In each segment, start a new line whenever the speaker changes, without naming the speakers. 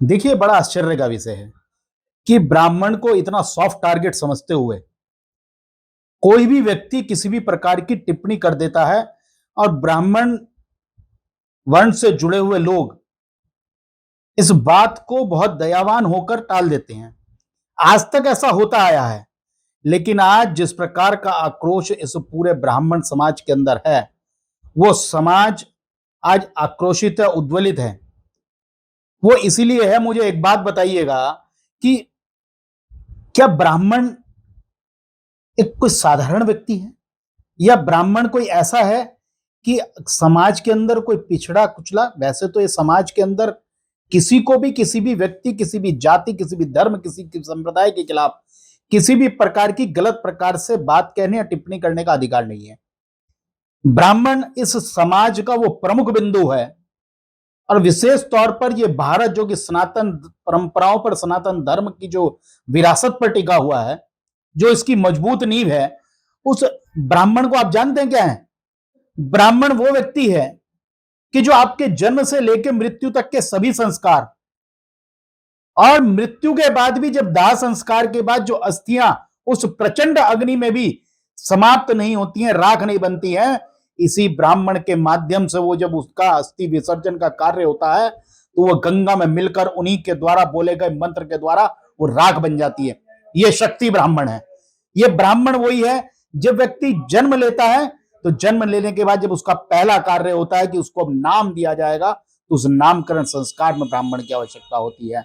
देखिए, बड़ा आश्चर्य का विषय है कि ब्राह्मण को इतना सॉफ्ट टारगेट समझते हुए कोई भी व्यक्ति किसी भी प्रकार की टिप्पणी कर देता है और ब्राह्मण वर्ण से जुड़े हुए लोग इस बात को बहुत दयावान होकर टाल देते हैं। आज तक ऐसा होता आया है, लेकिन आज जिस प्रकार का आक्रोश इस पूरे ब्राह्मण समाज के अंदर है, वो समाज आज आक्रोशित है, उद्वेलित है। वो इसीलिए है, मुझे एक बात बताइएगा कि क्या ब्राह्मण एक कोई साधारण व्यक्ति है या ब्राह्मण कोई ऐसा है कि समाज के अंदर कोई पिछड़ा कुचला? वैसे तो ये समाज के अंदर किसी को भी, किसी भी व्यक्ति, किसी भी जाति, किसी भी धर्म, किसी भी संप्रदाय के खिलाफ किसी भी प्रकार की गलत प्रकार से बात कहने या टिप्पणी करने का अधिकार नहीं है। ब्राह्मण इस समाज का वो प्रमुख बिंदु है और विशेष तौर पर ये भारत जो कि सनातन परंपराओं पर, सनातन धर्म की जो विरासत पर टिका हुआ है, जो इसकी मजबूत नींव है, उस ब्राह्मण को आप जानते हैं क्या है? ब्राह्मण वो व्यक्ति है कि जो आपके जन्म से लेकर मृत्यु तक के सभी संस्कार और मृत्यु के बाद भी, जब दाह संस्कार के बाद जो अस्थियां उस प्रचंड अग्नि में भी समाप्त नहीं होती हैं, राख नहीं बनती हैं, इसी ब्राह्मण के माध्यम से वो जब उसका अस्थि विसर्जन का कार्य होता है तो वो गंगा में मिलकर उन्हीं के द्वारा बोले गए मंत्र के द्वारा वो राख बन जाती है। ये शक्ति ब्राह्मण है। ये ब्राह्मण वही है, जब व्यक्ति जन्म लेता है तो जन्म लेने के बाद जब उसका पहला कार्य होता है कि उसको अब नाम दिया जाएगा, तो उस नामकरण संस्कार में ब्राह्मण की आवश्यकता होती है।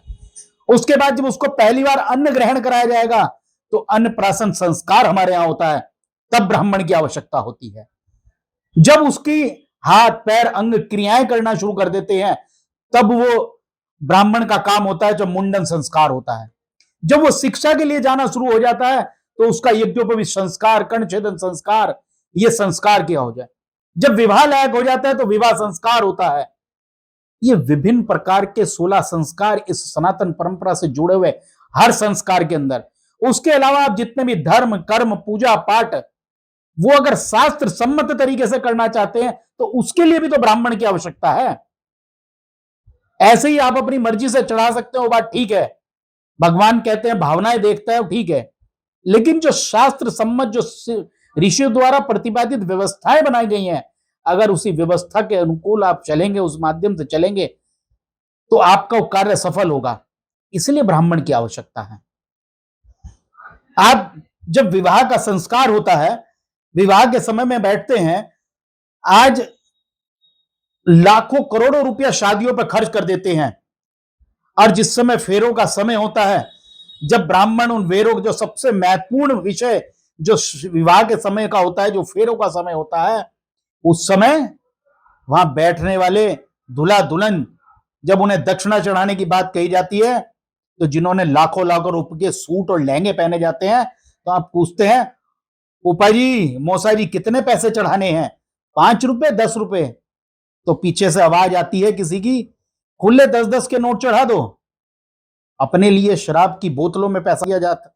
उसके बाद जब उसको पहली बार अन्न ग्रहण कराया जाएगा तो अन्नप्राशन संस्कार हमारे यहां होता है, तब ब्राह्मण की आवश्यकता होती है। जब उसकी हाथ पैर अंग क्रियाएं करना शुरू कर देते हैं, तब वो ब्राह्मण का काम होता है, जब मुंडन संस्कार होता है। जब वो शिक्षा के लिए जाना शुरू हो जाता है तो उसका यज्ञोपवीत संस्कार, कर्णछेदन संस्कार, ये संस्कार किया हो जाए। जब विवाह लायक हो जाता है तो विवाह संस्कार होता है। ये विभिन्न प्रकार के 16 संस्कार इस सनातन परंपरा से जुड़े हुए हर संस्कार के अंदर। उसके अलावा आप जितने भी धर्म, कर्म, पूजा पाठ, वो अगर शास्त्र सम्मत तरीके से करना चाहते हैं तो उसके लिए भी तो ब्राह्मण की आवश्यकता है। ऐसे ही आप अपनी मर्जी से चढ़ा सकते हो, बात ठीक है। भगवान कहते हैं भावनाएं देखता है, ठीक है, लेकिन जो शास्त्र सम्मत, जो ऋषियों द्वारा प्रतिपादित व्यवस्थाएं बनाई गई हैं, अगर उसी व्यवस्था के अनुकूल आप चलेंगे, उस माध्यम से चलेंगे, तो आपका कार्य सफल होगा। इसलिए ब्राह्मण की आवश्यकता है। आप जब विवाह का संस्कार होता है, विवाह के समय में बैठते हैं, आज लाखों करोड़ों रुपया शादियों पर खर्च कर देते हैं, और जिस समय फेरों का समय होता है, जब ब्राह्मण उन फेरों, जो सबसे महत्वपूर्ण विषय जो विवाह के समय का होता है, जो फेरों का समय होता है, उस समय वहां बैठने वाले दूल्हा दुल्हन, जब उन्हें दक्षिणा चढ़ाने की बात कही जाती है, तो जिन्होंने लाखों लाखों रुपए के सूट और लहंगे पहने जाते हैं, तो आप पूछते हैं, ऊपा जी, मौसा जी, कितने पैसे चढ़ाने हैं? 5 रुपए, 10 रुपए? तो पीछे से आवाज आती है किसी की, खुले 10-10 के नोट चढ़ा दो। अपने लिए शराब की बोतलों में पैसा दिया जाता,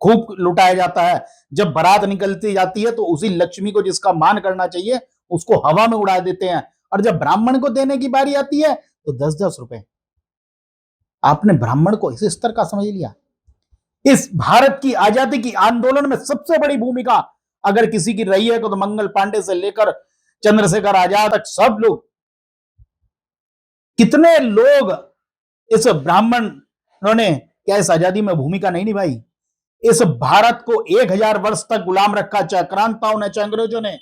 खूब लुटाया जाता है। जब बारात निकलती जाती है तो उसी लक्ष्मी को, जिसका मान करना चाहिए, उसको हवा में उड़ा देते हैं, और जब ब्राह्मण को देने की बारी आती है तो 10-10 रुपए। आपने ब्राह्मण को इस स्तर का समझ लिया। इस भारत की आजादी की आंदोलन में सबसे बड़ी भूमिका अगर किसी की रही है तो मंगल पांडे से लेकर चंद्रशेखर आजाद तक सब लोग, कितने लोग इस ब्राह्मणों ने क्या इस आजादी में भूमिका नहीं निभाई? इस भारत को 1000 वर्ष तक गुलाम रखा, चाहे क्रांताओं ने, चाहे अंग्रेजों ने,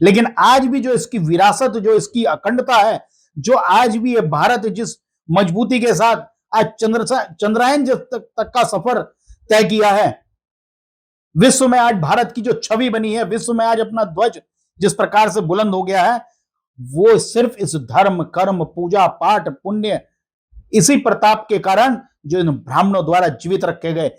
लेकिन आज भी जो इसकी विरासत, जो इसकी अखंडता है, जो आज भी ये भारत जिस मजबूती के साथ आज चंद्रायन तक का सफर तय किया है, विश्व में आज भारत की जो छवि बनी है, विश्व में आज अपना ध्वज जिस प्रकार से बुलंद हो गया है, वो सिर्फ इस धर्म, कर्म, पूजा पाठ, पुण्य, इसी प्रताप के कारण जो इन ब्राह्मणों द्वारा जीवित रखे गए।